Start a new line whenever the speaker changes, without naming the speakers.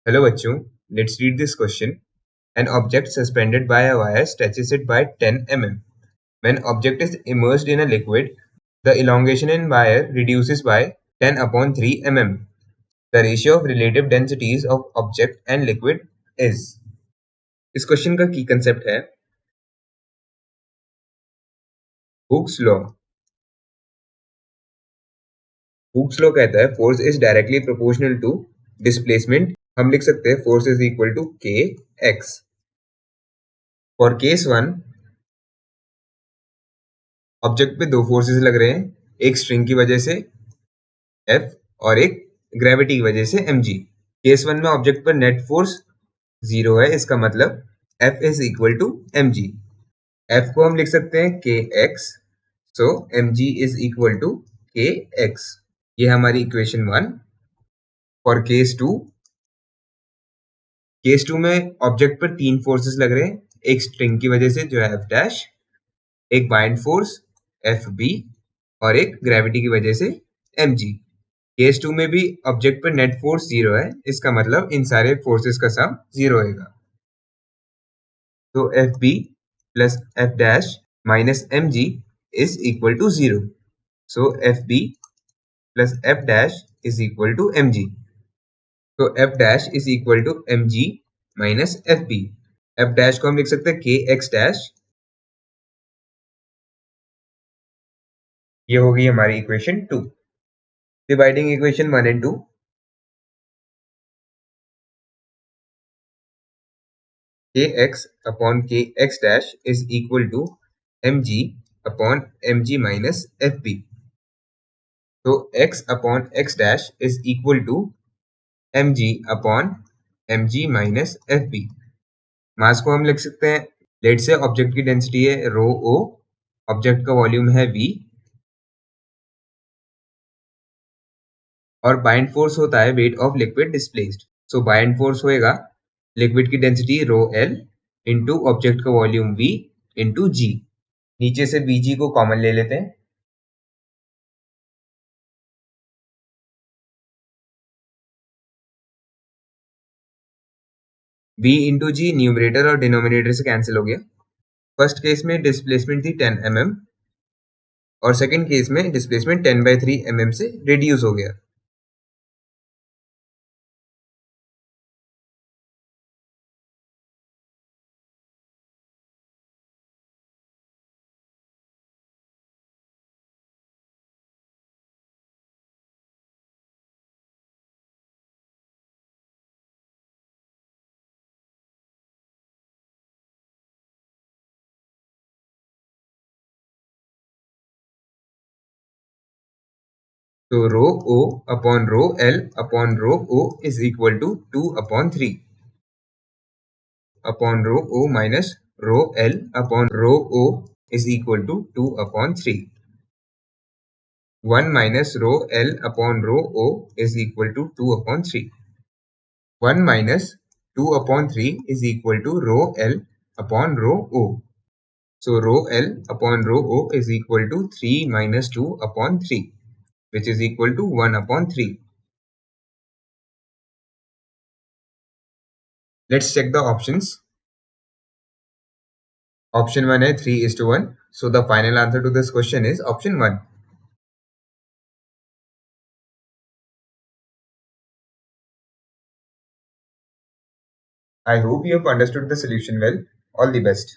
Hello बच्चों, let's read this question. An object suspended by a wire stretches it by 10 mm. When object is immersed in a liquid, the elongation in wire reduces by 10 upon 3 mm. The ratio of relative densities of object and liquid is. इस question का की concept है Hooke's law. Hooks law कहता है force is directly proportional to displacement. हम लिख सकते हैं force is equal to K X. For case one, object पे दो फोर्सेस लग रहे हैं, एक स्ट्रिंग की वजह से F और एक ग्रेविटी की वजह से mg. केस वन में ऑब्जेक्ट पर नेट फोर्स 0 है, इसका मतलब F is equal to mg. F को हम लिख सकते हैं kx, so mg is equal to kx. ये हमारी equation one. For case two में ऑब्जेक्ट पर तीन फोर्सेस लग रहे हैं, एक स्ट्रिंग की वजह से जो है F डैश, एक बाइंड फोर्स FB और एक ग्रेविटी की वजह से mg. केस टू में भी ऑब्जेक्ट पर नेट फोर्स 0 है, इसका मतलब इन सारे फोर्सेस का सम 0 होगा. तो FB plus F dash minus mg is equal to 0. So FB plus F dash is equal to mg. तो F dash is equal to mg minus FB. F dash को हम लिख सकते हैं kx डैश. ये होगी हमारी equation 2. Dividing equation 1 and 2. kx upon kx dash is equal to mg upon mg minus fb. तो x upon x dash is equal to mg upon mg minus fb. मास को हम लिख सकते हैं, लेट से ऑब्जेक्ट की डेंसिटी है रो ओ, object का वॉल्यूम है v और बाइंड फोर्स होता है weight of liquid displaced. So bind force होएगा लिक्विड की density rho L into object का वॉल्यूम v इंटू जी. नीचे से bg को कॉमन ले लेते हैं. v इंटू जी न्यूमरेटर और डिनोमिनेटर से कैंसिल हो गया. फर्स्ट केस में डिस्प्लेसमेंट थी 10 mm और सेकंड केस में डिस्प्लेसमेंट 10/3 mm से रिड्यूस हो गया. तो rho O upon rho L upon rho O is equal to 2/3 upon rho O minus rho L upon rho O is equal to 2/3. 1 minus rho L upon rho O is equal to 2/3. 1 minus 2/3 is equal to rho L upon rho O. So rho L upon rho O is equal to 3 minus 2/3, which is equal to 1/3. Let's check the options. Option 1 is 3:1. So the final answer to this question is option 1. I hope you have understood the solution well. All the best.